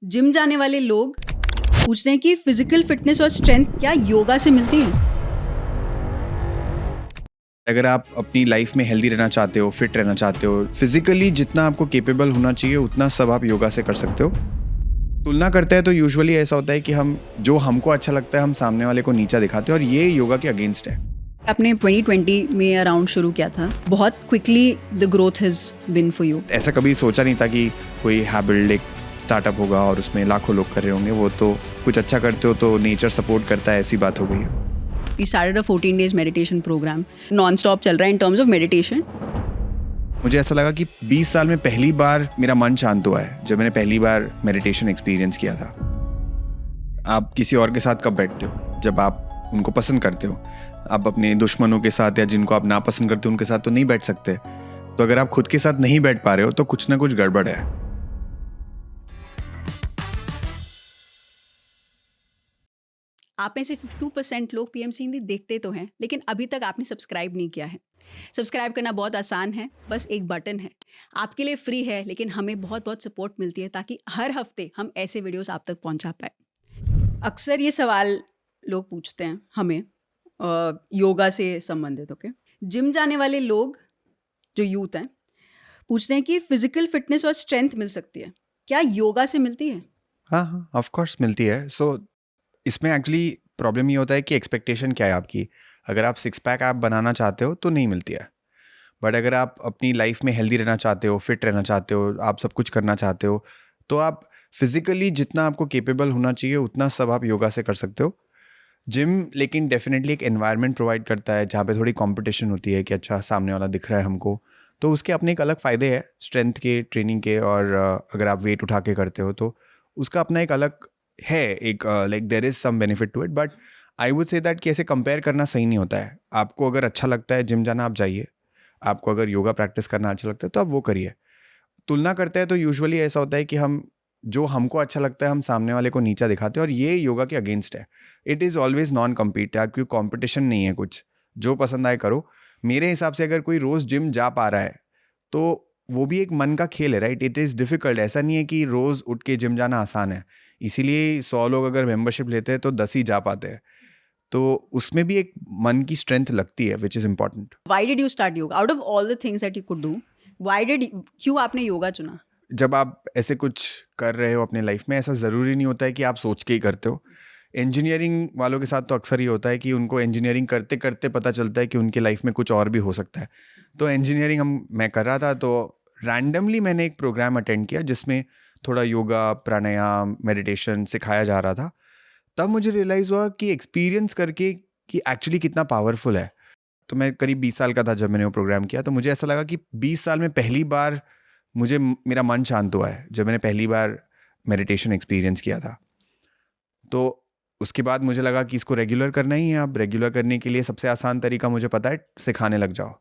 Gym जाने वाले लोग पूछते हैं कि फिजिकल फिटनेस और स्ट्रेंथ क्या योगा से मिलती है? अगर आप अपनी लाइफ में हेल्दी रहना चाहते हो, फिट रहना चाहते हो, फिजिकली जितना आपको केपेबल होना चाहिए उतना सब आप योगा से कर सकते हो। तुलना करते हैं तो यूजुअली ऐसा होता है कि हम जो हमको अच्छा लगता है हम सामने वाले को नीचा दिखाते हैं और ये योगा के अगेंस्ट है। आपने 2020 में अराउंड शुरू किया था, बहुत quickly the growth has been for you. ऐसा कभी सोचा नहीं था कि कोई हैबिल्ड एक स्टार्टअप होगा और उसमें लाखों लोग कर रहे होंगे। वो तो कुछ अच्छा करते हो तो नेचर सपोर्ट करता है, ऐसी बात हो गई है। We started a 14 days meditation program. Non-stop चल रहा है in terms of meditation. मुझे ऐसा लगा कि 20 साल में पहली बार मेरा मन शांत हुआ है जब मैंने पहली बार मेडिटेशन एक्सपीरियंस किया था। आप किसी और के साथ कब बैठते हो? जब आप उनको पसंद करते हो। आप अपने दुश्मनों के साथ या जिनको आप नापसंद करते हो उनके साथ तो नहीं बैठ सकते। तो अगर आप खुद के साथ नहीं बैठ पा रहे हो तो कुछ ना कुछ गड़बड़ है। आप में से 52% लोग पीएमसी हिंदी देखते तो हैं, लेकिन अभी तक आपने सब्सक्राइब नहीं किया है। सब्सक्राइब करना बहुत आसान है, बस एक बटन है। आपके लिए फ्री है, लेकिन हमें बहुत बहुत सपोर्ट मिलती है ताकि हर हफ्ते हम ऐसे वीडियोस आप तक पहुंचा पाए। अक्सर ये सवाल लोग पूछते हैं हमें योगा से संबंधित। ओके, जिम जाने वाले लोग जो यूथ हैं पूछते हैं कि फिजिकल फिटनेस और स्ट्रेंथ मिल सकती है, क्या योगा से मिलती है? हाँ, ऑफ कोर्स मिलती है। सो इसमें एक्चुअली प्रॉब्लम ये होता है कि एक्सपेक्टेशन क्या है आपकी। अगर आप सिक्स पैक आप बनाना चाहते हो तो नहीं मिलती है। बट अगर आप अपनी लाइफ में हेल्दी रहना चाहते हो, फिट रहना चाहते हो, आप सब कुछ करना चाहते हो, तो आप फिजिकली जितना आपको केपेबल होना चाहिए उतना सब आप योगा से कर सकते हो। जिम लेकिन डेफिनेटली एक एनवायरनमेंट प्रोवाइड करता है जहाँ पे थोड़ी कंपटीशन होती है कि अच्छा सामने वाला दिख रहा है हमको, तो उसके अपने एक अलग फ़ायदे हैं स्ट्रेंथ के, ट्रेनिंग के। और अगर आप वेट उठा के करते हो तो उसका अपना एक अलग है, एक like there is some benefit to it. But I would say that कि ऐसे कंपेयर करना सही नहीं होता है। आपको अगर अच्छा लगता है जिम जाना, आप जाइए। आपको अगर योगा प्रैक्टिस करना अच्छा लगता है तो आप वो करिए। तुलना करते हैं तो यूजुअली ऐसा होता है कि हम जो हमको अच्छा लगता है हम सामने वाले को नीचा दिखाते हैं और ये योगा के अगेंस्ट है। It is always non compete, क्योंकि कॉम्पिटिशन नहीं है कुछ। जो पसंद आए करो। मेरे हिसाब से अगर कोई रोज़ जिम जा पा रहा है तो वो भी एक मन का खेल है, राइट? It is difficult. ऐसा नहीं है कि रोज़ उठ के जिम जाना आसान है। इसीलिए 100 लोग अगर मेंबरशिप लेते हैं तो 10 ही जा पाते हैं। तो उसमें भी एक मन की स्ट्रेंथ लगती है, which is important. Why did you start yoga? Out of all the things that you could do, क्यों आपने योगा चुना? जब आप ऐसे कुछ कर रहे हो अपने लाइफ में, ऐसा ज़रूरी नहीं होता है कि आप सोच के ही करते हो। इंजीनियरिंग वालों के साथ तो अक्सर ये होता है कि उनको इंजीनियरिंग करते करते पता चलता है कि उनकी लाइफ में कुछ और भी हो सकता है। तो इंजीनियरिंग मैं कर रहा था तो रैंडमली मैंने एक प्रोग्राम अटेंड किया जिसमें थोड़ा योगा, प्राणायाम, मेडिटेशन सिखाया जा रहा था। तब मुझे रियलाइज़ हुआ कि एक्सपीरियंस करके कि एक्चुअली कितना पावरफुल है। तो मैं करीब 20 साल का था जब मैंने वो प्रोग्राम किया, तो मुझे ऐसा लगा कि 20 साल में पहली बार मेरा मन शांत हुआ है जब मैंने पहली बार मेडिटेशन एक्सपीरियंस किया था। तो उसके बाद मुझे लगा कि इसको रेगुलर करना ही है। अब रेगुलर करने के लिए सबसे आसान तरीका मुझे पता है, सिखाने लग जाओ।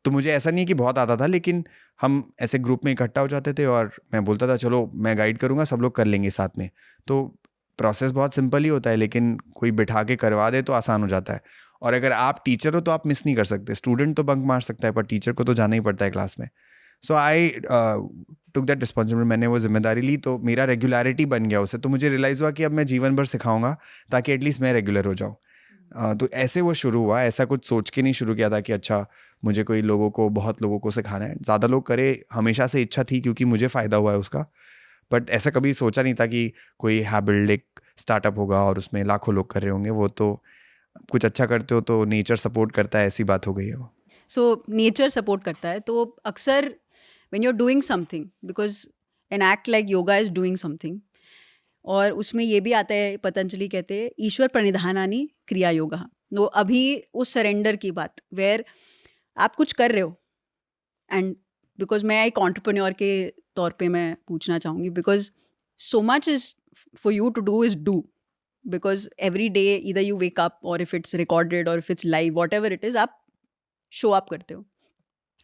तो मुझे ऐसा नहीं है कि बहुत आता था, लेकिन हम ऐसे ग्रुप में इकट्ठा हो जाते थे और मैं बोलता था चलो मैं गाइड करूँगा, सब लोग कर लेंगे साथ में। तो प्रोसेस बहुत सिंपल ही होता है, लेकिन कोई बिठा के करवा दे तो आसान हो जाता है। और अगर आप टीचर हो तो आप मिस नहीं कर सकते। स्टूडेंट तो बंक मार सकता है पर टीचर को तो जाना ही पड़ता है क्लास में। सो आई टुक दैट रिस्पॉन्सिबिलिटी। मैंने वो जिम्मेदारी ली तो मेरा रेगुलरिटी बन गया उससे। तो मुझे रियलाइज़ हुआ कि अब मैं जीवन भर सिखाऊंगा ताकि एटलीस्ट मैं रेगुलर हो जाऊँ। तो ऐसे वो शुरू हुआ। ऐसा कुछ सोच के नहीं शुरू किया था कि अच्छा मुझे कोई बहुत लोगों को सिखाना है। ज़्यादा लोग करे, हमेशा से इच्छा थी क्योंकि मुझे फ़ायदा हुआ है उसका। बट ऐसा कभी सोचा नहीं था कि कोई हैबिल्ड एक स्टार्टअप होगा और उसमें लाखों लोग कर रहे होंगे। वो तो कुछ अच्छा करते हो तो नेचर सपोर्ट करता है, ऐसी बात हो गई है वो। सो नेचर सपोर्ट करता है, तो अक्सर when you're doing something, because an act like yoga is doing something, और उसमें ये भी आता है, पतंजलि कहते हैं ईश्वर प्रणिधानानि क्रिया योगा। तो अभी उस सरेंडर की बात, वेयर आप कुछ कर रहे हो, एंड बिकॉज मैं एक एंटरप्रेन्योर के तौर पे मैं पूछना चाहूँगी, because so much is for you to do is do, because every day इधर यू वेक अप, और इफ इट्स रिकॉर्डेड और if it's live, whatever it is, आप शो अप करते हो,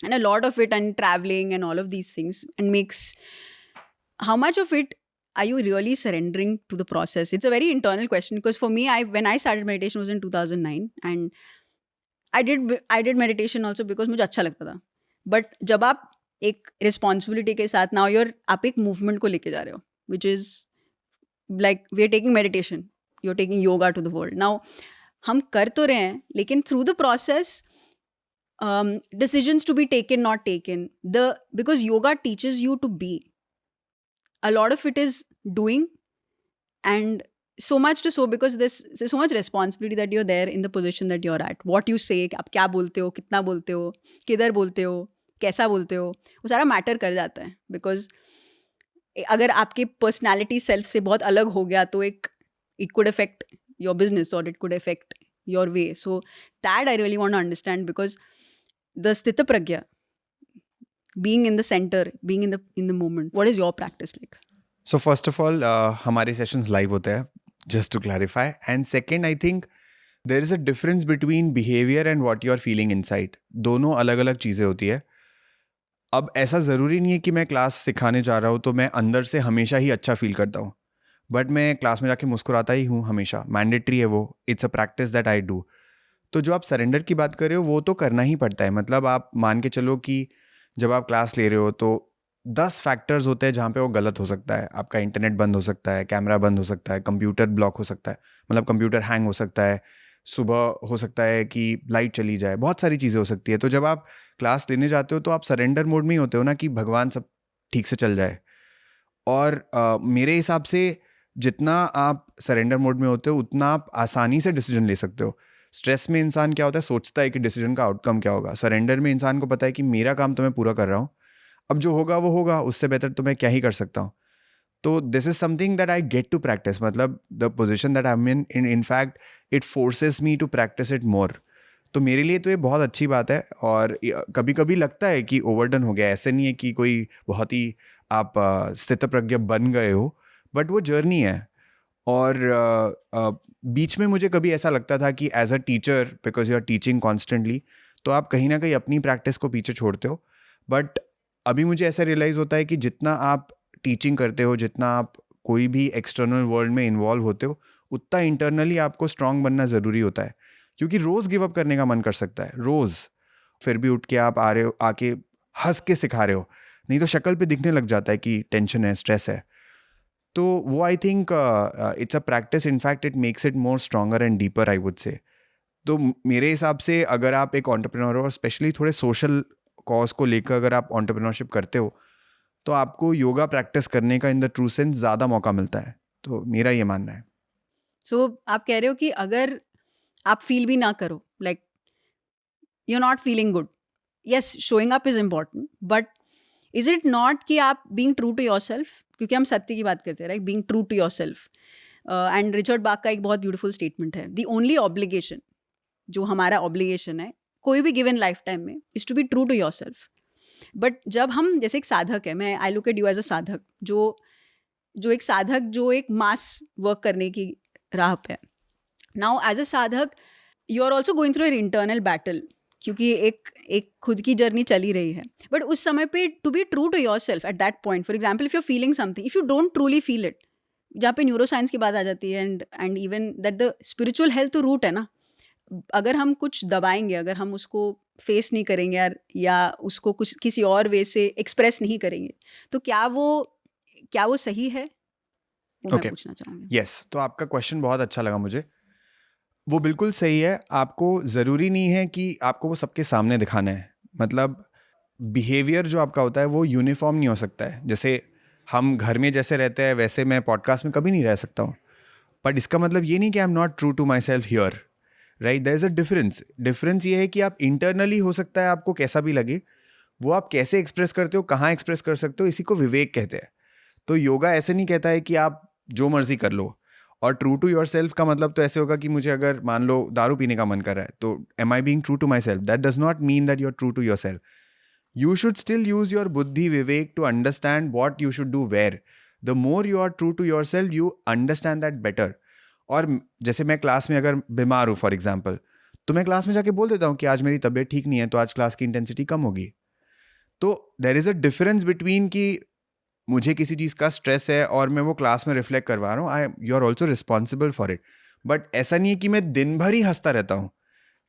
and a lot of it, and traveling and all of these things, and makes, how much of it are you really surrendering to the process? It's a very internal question, because for me, when I started meditation was in 2009, and I did meditation also because मुझे अच्छा लगता था. But जब आप एक responsibility के साथ, now आप एक movement को लेके जा रहे हो, which is like we are taking meditation, you're taking yoga to the world. Now हम कर तो रहे हैं, लेकिन through the process, decisions to be taken, not taken, because yoga teaches you to be. A lot of it is doing, and so much to so, because there's so much responsibility that you're there in the position that you're at. What you say, आप क्या बोलते हो, कितना बोलते हो, किधर बोलते हो, कैसा बोलते हो, वो सारा मैटर कर जाता है. बिकॉज अगर आपके पर्सनैलिटी सेल्फ से बहुत अलग हो गया तो एक it could affect your business और it could affect your way. So that I really want to understand, because the sthitaprajna, being in the center, being in the moment, what is your practice like? So first of all, हमारे sessions live होते हैं, just to clarify. And second, I think there is a difference between behavior and what you are feeling inside. दोनों अलग अलग चीज़ें होती है. अब ऐसा ज़रूरी नहीं है कि मैं क्लास सिखाने जा रहा हूँ तो मैं अंदर से हमेशा ही अच्छा फील करता हूँ, बट मैं क्लास में जाके मुस्कुराता ही हूँ हमेशा. मैंडेटरी है वो, it's a practice that I do. तो जो आप सरेंडर की बात कर रहे हो वो तो करना ही पड़ता है. मतलब आप मान के चलो कि जब आप क्लास ले रहे हो तो 10 फैक्टर्स होते हैं जहाँ पे वो गलत हो सकता है. आपका इंटरनेट बंद हो सकता है, कैमरा बंद हो सकता है, कंप्यूटर ब्लॉक हो सकता है, मतलब कंप्यूटर हैंग हो सकता है, सुबह हो सकता है कि लाइट चली जाए, बहुत सारी चीज़ें हो सकती है. तो जब आप क्लास लेने जाते हो तो आप सरेंडर मोड में ही होते हो ना, कि भगवान सब ठीक से चल जाए. और मेरे हिसाब से जितना आप सरेंडर मोड में होते हो उतना आप आसानी से डिसीजन ले सकते हो. स्ट्रेस में इंसान क्या होता है, सोचता है कि डिसीजन का आउटकम क्या होगा. सरेंडर में इंसान को पता है कि मेरा काम तो मैं पूरा कर रहा हूँ, अब जो होगा वो होगा, उससे बेहतर तो मैं क्या ही कर सकता हूँ. तो this is something that I get to practice. मतलब the position that I am in fact it forces me to practice it more. तो मेरे लिए तो ये बहुत अच्छी बात है. और कभी कभी लगता है कि ओवरडन हो गया, ऐसे नहीं है कि कोई बहुत ही आप स्थित प्रज्ञ बन गए हो, बट वो जर्नी है. और बीच में मुझे कभी ऐसा लगता था कि as a teacher, because you are teaching constantly, तो आप कहीं ना कहीं अपनी प्रैक्टिस को पीछे छोड़ते हो. बट अभी मुझे ऐसा रियलाइज़ होता है कि जितना आप टीचिंग करते हो, जितना आप कोई भी एक्सटर्नल वर्ल्ड में इन्वॉल्व होते हो, उतना इंटरनली आपको स्ट्रांग बनना ज़रूरी होता है. क्योंकि रोज़ गिव अप करने का मन कर सकता है, रोज़. फिर भी उठ के आप आ रहे हो, आके हंस के सिखा रहे हो, नहीं तो शक्ल पे दिखने लग जाता है कि टेंशन है, स्ट्रेस है. तो वो I think it's a practice. In fact it makes it more stronger and deeper, I would से. तो मेरे हिसाब से अगर आप एक एंटरप्रेन्योर हो, और स्पेशली थोड़े सोशल कॉज को लेकर अगर आप एंटरप्रेन्योरशिप करते हो, तो आपको योगा प्रैक्टिस करने का इन द ट्रू सेंस ज़्यादा मौका मिलता है. तो मेरा ये मानना है. सो आप कह रहे हो कि अगर आप फील भी ना करो, like you are not feeling good, yes, showing up is important, but is it not कि आप बीइंग ट्रू टू योरसेल्फ, क्योंकि हम सत्य की बात करते हैं, right, being true to yourself. And Richard Bach का एक बहुत ब्यूटीफुल स्टेटमेंट है, द ओनली ऑब्लिगेशन, जो हमारा ऑब्लिगेशन है कोई भी गिवन लाइफ टाइम में, is to be true to yourself. But जब हम, जैसे एक साधक है, मैं I look at you as a sadhak, जो एक साधक जो एक मास वर्क करने की राह पे है. Now as a sadhak you are also going through an internal battle, क्योंकि एक खुद की जर्नी चली रही है. बट उस समय पे to be true to yourself at that point, for example if you are feeling something, if you don't truly feel it, जहाँ पे न्यूरो साइंस की बात आ जाती है, and even that the spiritual health तो रूट है ना. अगर हम कुछ दबाएंगे, अगर हम उसको फेस नहीं करेंगे या उसको कुछ किसी और वे से एक्सप्रेस नहीं करेंगे, तो क्या वो सही है, वो मैं पूछना चाहूँगी. यस, तो आपका क्वेश्चन बहुत अच्छा लगा मुझे. वो बिल्कुल सही है. आपको ज़रूरी नहीं है कि आपको वो सबके सामने दिखाना है. मतलब बिहेवियर जो आपका होता है वो यूनिफॉर्म नहीं हो सकता है. जैसे हम घर में जैसे रहते हैं वैसे मैं पॉडकास्ट में कभी नहीं रह सकता हूँ, बट इसका मतलब ये नहीं कि I am not true to myself here, right. There is a difference ये है कि आप इंटरनली, हो सकता है आपको कैसा भी लगे, वो आप कैसे एक्सप्रेस करते हो, कहाँ एक्सप्रेस कर सकते हो, इसी को विवेक कहते हैं. तो योगा ऐसे नहीं कहता है कि आप जो मर्जी कर लो. और ट्रू टू योर सेल्फ का मतलब तो ऐसे होगा कि मुझे अगर मान लो दारू पीने का मन कर रहा है, तो am I being true to myself? That does not mean that you are true to yourself. You should still use your buddhi vivek to understand what you should do where. The more you are true to yourself, you understand that better. और जैसे मैं class में अगर बीमार हूँ for example, तो मैं class में जाके बोल देता हूँ कि आज मेरी तबीयत ठीक नहीं है, तो आज क्लास की इंटेंसिटी कम होगी. तो there is a difference between कि मुझे किसी चीज़ का स्ट्रेस है और मैं वो क्लास में रिफ्लेक्ट करवा रहा हूँ. You are also responsible for it. But ऐसा नहीं है कि मैं दिन भर ही हंसता रहता हूँ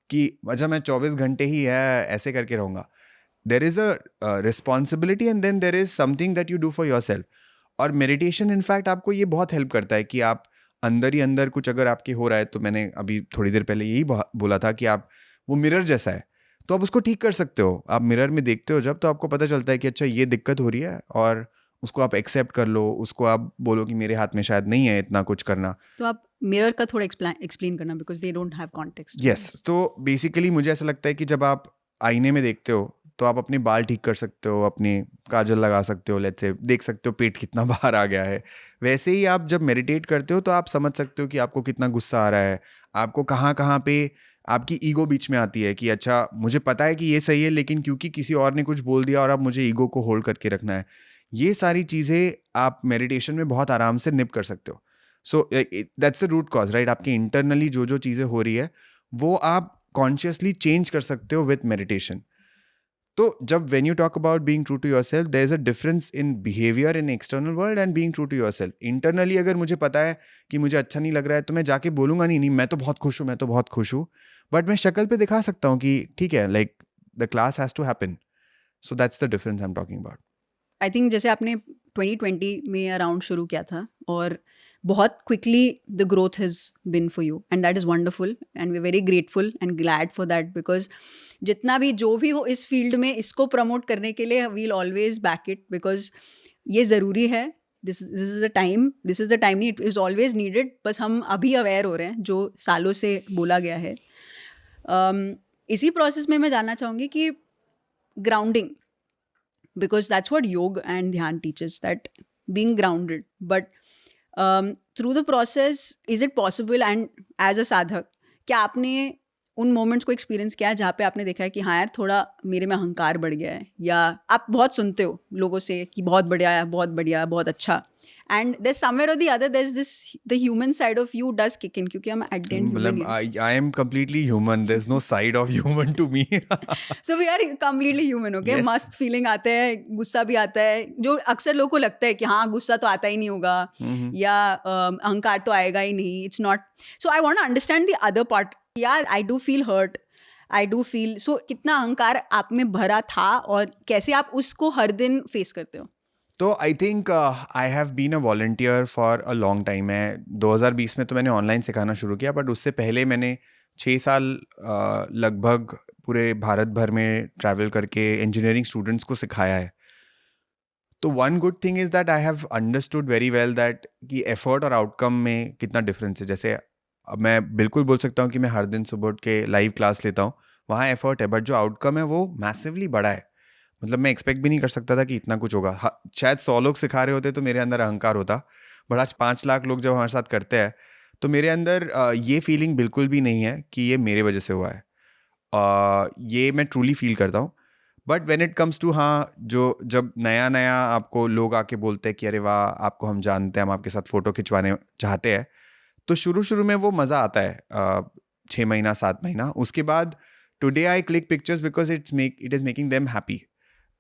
कि अच्छा मैं 24 घंटे ही है ऐसे करके रहूँगा. There is a responsibility and then there is something that you do for yourself. और मेडिटेशन इनफैक्ट आपको ये बहुत हेल्प करता है कि आप अंदर ही अंदर कुछ अगर आपके हो रहा है, तो मैंने अभी थोड़ी देर पहले यही बोला था कि आप वो मिरर जैसा है, तो आप उसको ठीक कर सकते हो। आप मिरर में देखते हो जब, तो आपको पता चलता है कि अच्छा ये दिक्कत हो रही है, और उसको आप एक्सेप्ट कर लो, उसको आप बोलो कि मेरे हाथ में शायद नहीं है इतना कुछ करना। तो आप मिरर का थोड़ा एक्सप्लेन करना, because they don't have context. Yes, तो बेसिकली मुझे ऐसा लगता है कि जब आप आईने में देखते हो तो आप अपने बाल ठीक कर सकते हो, अपनी काजल लगा सकते हो, लेट्स से देख सकते हो पेट कितना बाहर आ गया है। वैसे ही आप जब मेडिटेट करते हो तो आप समझ सकते हो कि आपको कितना गुस्सा आ रहा है, आपको कहाँ कहाँ पे आपकी ईगो बीच में आती है कि अच्छा मुझे पता है कि ये सही है, लेकिन क्योंकि किसी और ने कुछ बोल दिया और अब मुझे ईगो को होल्ड करके रखना है। ये सारी चीज़ें आप मेडिटेशन में बहुत आराम से निप कर सकते हो। So that's the root cause, right? आपकी इंटरनली जो जो चीज़ें हो रही है वो आप कॉन्शियसली चेंज कर सकते हो विथ मेडिटेशन। तो जब when you talk about being true to yourself, there is a difference in behaviour in external world and being true to yourself. Internally अगर मुझे पता है कि मुझे अच्छा नहीं लग रहा है, तो मैं जाके बोलूंगा नहीं मैं तो बहुत खुश हूँ, मैं तो बहुत खुश हूँ, बट मैं शक्ल पे दिखा सकता हूँ कि ठीक है, like the class has to happen. So that's the difference I am talking about. I think जैसे आपने 2020 में अराउंड शुरू किया था, और बहुत quickly the growth has been for you, and that is wonderful, and we are very grateful and glad for that, because जितना भी जो भी हो इस फील्ड में, इसको प्रमोट करने के लिए we will always back it, because ये ज़रूरी है। This is the time, this is the time, it is always needed. बस हम अभी अवेयर हो रहे हैं, जो सालों से बोला गया है। इसी प्रोसेस में मैं जानना चाहूँगी कि grounding, because that's what yoga and dhyan teaches, that being grounded, but through the process, is it possible, and as a sadhak, क्या आपने उन मोमेंट्स को एक्सपीरियंस किया है जहाँ पे आपने देखा है कि हाँ यार थोड़ा मेरे में अहंकार बढ़ गया है, या आप बहुत सुनते हो लोगों से कि बहुत बढ़िया है, बहुत बढ़िया, बहुत अच्छा, and there's somewhere or the other there's this, the human side of you does kick in, क्योंकि हम at the end human मतलब ही हैं. I am completely human, there's no side of human to me. So we are completely human, okay? Yes. मस्त feeling आते हैं, गुस्सा भी आता है, जो अक्सर लोगों को लगता है कि हाँ गुस्सा तो आता ही नहीं होगा, या अहंकार तो आएगा ही नहीं, it's not. So I want to understand the other part. यार I do feel hurt, I do feel, so कितना अहंकार आप में भरा था, और कैसे आप उसको हर दिन फेस करते हो? तो I think I have been a volunteer for a long time. मैं 2020 में तो मैंने ऑनलाइन सिखाना शुरू किया, बट उससे पहले मैंने 6 साल लगभग पूरे भारत भर में ट्रैवल करके इंजीनियरिंग स्टूडेंट्स को सिखाया है। तो one good thing is that I have understood very well that कि एफर्ट और आउटकम में कितना डिफरेंस है। जैसे अब मैं बिल्कुल बोल सकता हूँ कि मैं हर दिन सुबह उठ के लाइव क्लास लेता हूँ, वहाँ एफर्ट है, बट जो आउटकम है वो मैसिवली बड़ा है। मतलब मैं एक्सपेक्ट भी नहीं कर सकता था कि इतना कुछ होगा। शायद 100 लोग सिखा रहे होते तो मेरे अंदर अहंकार होता, बट आज 5 लाख लोग जब हमारे साथ करते हैं तो मेरे अंदर ये फीलिंग बिल्कुल भी नहीं है कि ये मेरे वजह से हुआ है। ये मैं ट्रूली फील करता हूँ। But when it comes to, हाँ, जो जब नया नया आपको लोग आके बोलते हैं कि अरे वाह आपको हम जानते हैं, हम आपके साथ फ़ोटो खिंचवाने चाहते हैं, तो शुरू शुरू में वो मज़ा आता है, 6 महीना 7 महीना। उसके बाद today I click pictures because it is making them happy.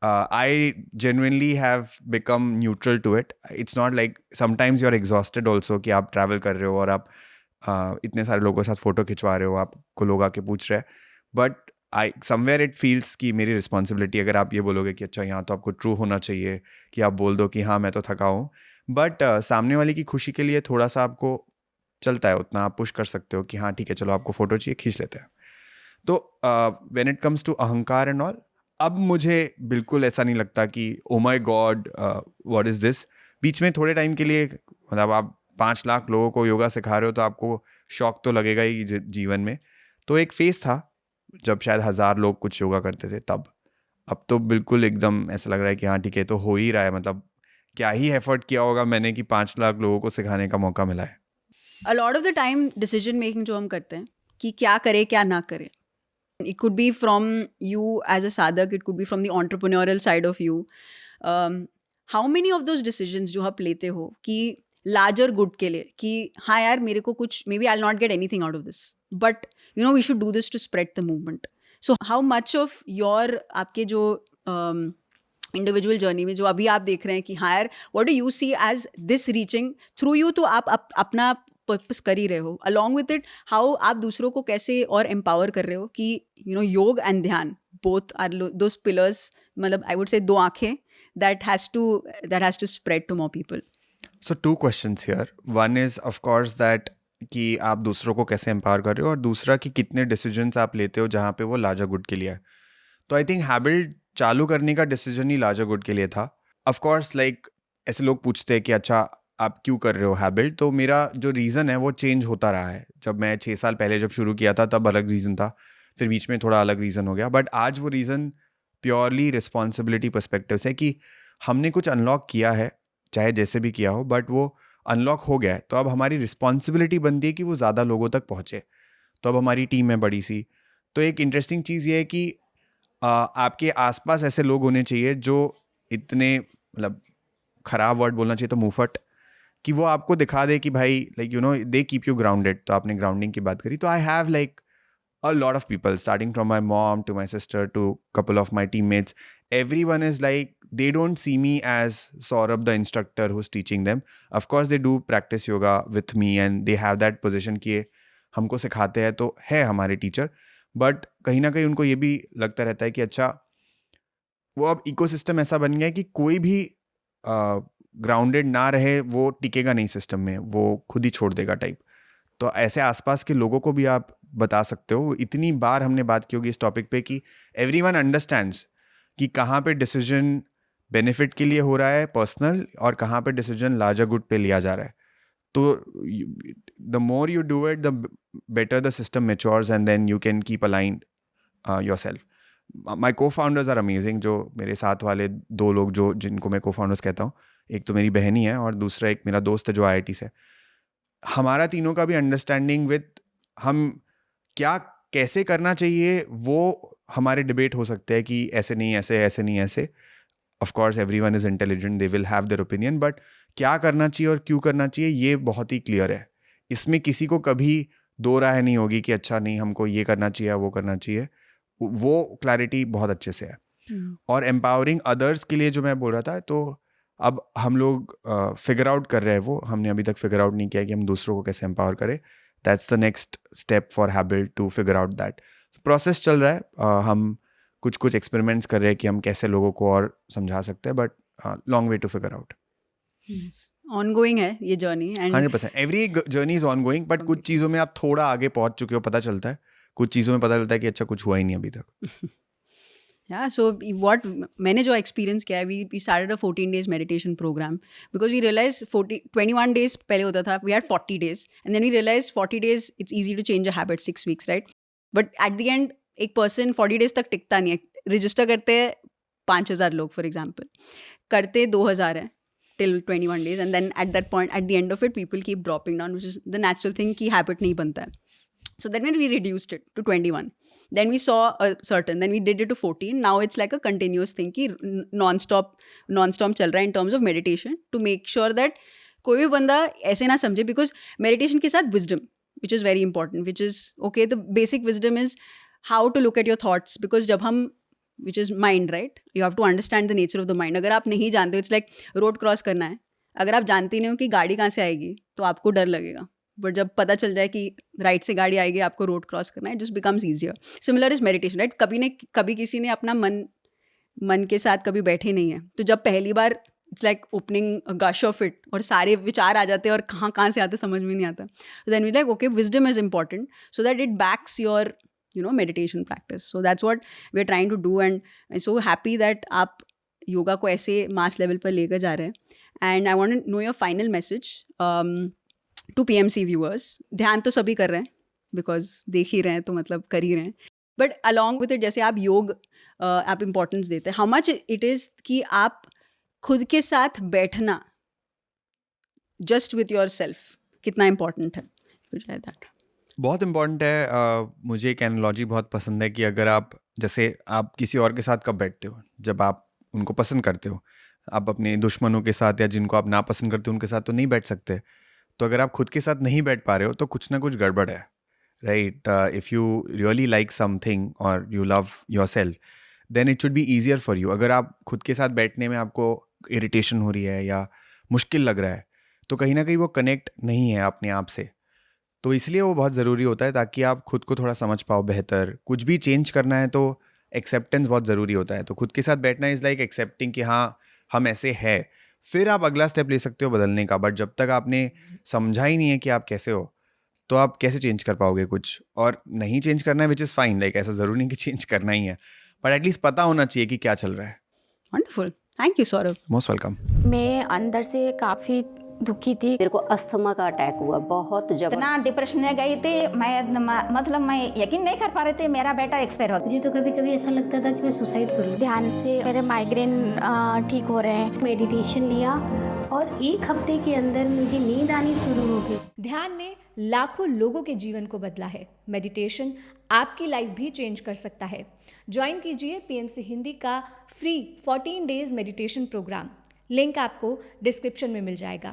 I genuinely have become neutral to it. It's not like sometimes you're exhausted also कि आप ट्रैवल कर रहे हो और आप इतने सारे लोगों के साथ फ़ोटो खिंचवा रहे हो, आपको लोग आके पूछ रहे हैं, but I somewhere it feels कि मेरी रिस्पॉन्सिबिलिटी, अगर आप ये बोलोगे कि अच्छा यहाँ तो आपको ट्रू होना चाहिए कि आप बोल दो कि हाँ मैं तो थका हूँ, बट सामने वाले की खुशी के लिए थोड़ा सा आपको चलता है, उतना आप पुश कर सकते हो कि हाँ ठीक है चलो आपको फ़ोटो चाहिए, खींच लेते हैं. तो व्हेन इट कम्स टू अहंकार एंड ऑल, अब मुझे बिल्कुल ऐसा नहीं लगता कि oh my god what is this. बीच में थोड़े टाइम के लिए, मतलब आप 5 लाख लोगों को योगा सिखा रहे हो तो आपको शौक तो लगेगा ही जीवन में. तो एक फेज था जब शायद 1000 लोग कुछ योगा करते थे तब. अब तो बिल्कुल एकदम ऐसा लग रहा है कि हाँ ठीक है तो हो ही रहा है. मतलब क्या ही एफर्ट किया होगा मैंने कि 5 लाख लोगों को सिखाने का मौका मिला है. A lot of the time decision making जो हम करते हैं कि क्या करें क्या ना करें, it could be from you as a sadhak, it could be from the entrepreneurial side of you. How many of those decisions जो आप लेते हो कि larger good के लिए, कि हाँ यार मेरे को कुछ, maybe I'll not get anything out of this, but you know we should do this to spread the movement. So how much of your आपके जो इंडिविजुअल जर्नी में जो अभी आप देख रहे हैं कि हाँ यार what do you see as this reaching through you, तो आप अपना पर्पस कर ही रहे हो, अलॉन्ग विद इट हाउ आप दूसरों को कैसे और एम्पावर कर रहे हो कि यू नो योग एंड ध्यान बोथ आर दोज पिलर्स, मतलब आई वुड से 2 आंखें that has to spread to more people. So two questions here. One is of course that कि आप दूसरों को कैसे एम्पावर कर रहे हो, और दूसरा कि कितने डिसीजंस आप लेते हो जहाँ पे वो लार्जर गुड के लिए है. तो आई थिंक हैबिट चालू करने का डिसीजन ही लार्जर गुड के लिए था. ऑफ कोर्स लाइक ऐसे लोग पूछते हैं कि अच्छा आप क्यों कर रहे हो हैबिट, तो मेरा जो रीज़न है वो चेंज होता रहा है. जब मैं 6 साल पहले जब शुरू किया था तब अलग रीज़न था, फिर बीच में थोड़ा अलग रीज़न हो गया, बट आज वो रीज़न प्योरली रिस्पॉन्सिबिलिटी पर्सपेक्टिव से कि हमने कुछ अनलॉक किया है, चाहे जैसे भी किया हो, बट वो अनलॉक हो गया है, तो अब हमारी रिस्पॉन्सिबिलिटी बनती है कि वो ज़्यादा लोगों तक पहुँचे. तो अब हमारी टीम है बड़ी सी. तो एक इंटरेस्टिंग चीज़ ये है कि आपके आसपास ऐसे लोग होने चाहिए जो इतने, मतलब खराब वर्ड बोलना चाहिए तो मुंहफट, कि वो आपको दिखा दे कि भाई like you know they keep you grounded. तो आपने ग्राउंडिंग की बात करी, तो I have like a lot of people, starting from my mom to my sister to couple of my teammates. Everyone is like, they don't see me as Saurabh the instructor who's teaching them. Of course they do practice yoga with me and they have that position कि हमको सिखाते हैं, तो है हमारे teacher, but कहीं ना कहीं उनको ये भी लगता रहता है कि अच्छा वो अब इकोसिस्टम ऐसा बन गया है कि कोई भी ग्राउंडेड ना रहे वो टिकेगा नहीं सिस्टम में, वो खुद ही छोड़ देगा टाइप. तो ऐसे आसपास के लोगों को भी आप बता सकते हो. इतनी बार हमने बात की होगी इस टॉपिक पे कि एवरीवन अंडरस्टैंड्स कि कहाँ पे डिसीजन बेनिफिट के लिए हो रहा है पर्सनल, और कहाँ पे डिसीजन लार्जर गुड पे लिया जा रहा है. तो the more you do it the better the system matures and then you can keep aligned yourself. My co founders are amazing. जो मेरे साथ वाले 2 लोग जो जिनको मैं को फाउंडर्स कहता हूँ, एक तो मेरी बहन ही है और दूसरा एक मेरा दोस्त है जो IIT से. हमारा तीनों का भी अंडरस्टैंडिंग विद हम क्या कैसे करना चाहिए वो हमारे डिबेट हो सकते हैं कि ऐसे नहीं ऐसे, ऐसे नहीं ऐसे. Of course everyone is intelligent, they will have their opinion, but क्या करना चाहिए और क्यों करना चाहिए ये बहुत ही क्लियर है. इसमें किसी को कभी दो राय नहीं होगी कि अच्छा नहीं हमको ये करना चाहिए वो करना चाहिए. वो क्लैरिटी बहुत अच्छे से है. और एम्पावरिंग अदर्स के लिए जो मैं बोल रहा था, तो अब हम लोग फिगर आउट कर रहे हैं, वो हमने अभी तक फिगर आउट नहीं किया कि हम दूसरों को कैसे एम्पावर करें. That's the next step for habit to figure out that. Process चल रहा है. हम कुछ एक्सपेरिमेंट्स कर रहे हैं कि हम कैसे लोगों को और समझा सकते हैं, but long way to figure out. Ongoing है ये journey, and 100% every journey is ongoing, but कुछ चीज़ों में आप थोड़ा आगे पहुंच चुके हो, पता चलता है. कुछ चीज़ों में पता चलता है कि अच्छा कुछ हुआ ही नहीं अभी तक. Yeah, so what मैंने जो एक्सपीरियंस किया है, we started a 14 days meditation program because we realized 21 days पहले होता था, we had 40 days and then we realized 40 days it's easy to change a habit, 6 weeks, right? But at the end एक person 40 days तक टिकता नहीं है. Register करते हैं 5,000 लोग फॉर एग्जाम्पल, करते 2,000 है till 21 days and then at that point at the end of it people keep dropping down, which is the natural thing कि habit नहीं बनता है. So then we reduced it to 21. Then we saw a certain, then we did it to 14. Now it's like a continuous thing कि non-stop चल रहा है in terms of meditation, to make sure that कोई भी बंदा ऐसे ना समझे, because meditation के साथ wisdom, which is very important, which is okay, the basic wisdom is how to look at your thoughts, because जब हम, which is mind, right? You have to understand the nature of the mind. अगर आप नहीं जानते हो, it's like road cross करना है, अगर आप जानते नहीं हो कि गाड़ी कहाँ से आएगी तो आपको डर लगेगा, बट जब पता चल जाए कि राइट से गाड़ी आएगी, आपको रोड क्रॉस करना है, just becomes easier. Similar is meditation, right? कभी किसी ने अपना मन के साथ कभी बैठे नहीं है, तो जब पहली बार it's like opening a gush of it, और सारे विचार आ जाते हैं और कहाँ से आते समझ में नहीं आता. Then we like okay, wisdom is important so that it backs your meditation practice. So that's what we're trying to do, and I'm so happy that आप योगा को ऐसे मास लेवल पर लेकर जा रहे हैं. And I want to know your final message to PMC viewers. ध्यान तो सभी कर रहे हैं बिकॉज देख ही रहे हैं, तो मतलब कर ही रहे हैं, बट अलॉन्ग विथ इट जैसे आप योग आप इम्पोर्टेंस देते हैं, हाउ मच इट इज़ कि आप खुद के साथ बैठना जस्ट विथ योर सेल्फ कितना इम्पोर्टेंट है? दैट बहुत इम्पॉर्टेंट है. मुझे एक एनालॉजी बहुत पसंद है कि अगर आप जैसे आप किसी और के साथ कब बैठते हो, जब आप उनको पसंद करते हो. आप अपने दुश्मनों के साथ या जिनको आप नापसंद करते हो उनके साथ तो नहीं बैठ सकते. तो अगर आप खुद के साथ नहीं बैठ पा रहे हो तो कुछ ना कुछ गड़बड़ है, right? If you really like something और you love yourself, then it should be easier for you. अगर आप खुद के साथ बैठने में आपको इरिटेशन हो रही है या मुश्किल लग रहा है, तो कहीं ना कहीं वो कनेक्ट नहीं है अपने आप से. तो इसलिए वो बहुत ज़रूरी होता है ताकि आप खुद को थोड़ा समझ पाओ बेहतर. कुछ भी चेंज करना है तो एक्सेप्टेंस बहुत ज़रूरी होता है. तो खुद के साथ बैठना इज़ लाइक एक्सेप्टिंग कि हाँ हम ऐसे हैं. फिर आप अगला स्टेप ले सकते हो बदलने का। बट जब तक आपने समझा ही नहीं है कि आप कैसे हो, तो आप कैसे चेंज कर पाओगे कुछ? और नहीं चेंज करना है, विच इज़ फाइन, लाइक ऐसा ज़रूरी नहीं कि चेंज करना ही है, बट एटलीस्ट पता होना चाहिए कि क्या चल रहा है। Wonderful, thank you Saurabh. Most welcome. मैं अंदर से काफ़ी दुखी थी। मेरे को अस्थमा का अटैक हुआ, बहुत जबरदस्त। इतना डिप्रेशन में गई थी मैं यकीन नहीं कर पा रही थी मेरा बेटा एक्सपायर हो गया। मुझे तो कभी कभी ऐसा लगता था कि मैं सुसाइड करूँ। ध्यान से मेरे माइग्रेन ठीक हो रहे हैं। मेडिटेशन लिया और 1 हफ्ते के अंदर मुझे नींद आनी शुरू हो गई। ध्यान ने लाखों लोगों के जीवन को बदला है। मेडिटेशन आपकी लाइफ भी चेंज कर सकता है। ज्वाइन कीजिए पीएमसी हिंदी का free 14 days meditation programme. Link आपको डिस्क्रिप्शन में मिल जाएगा।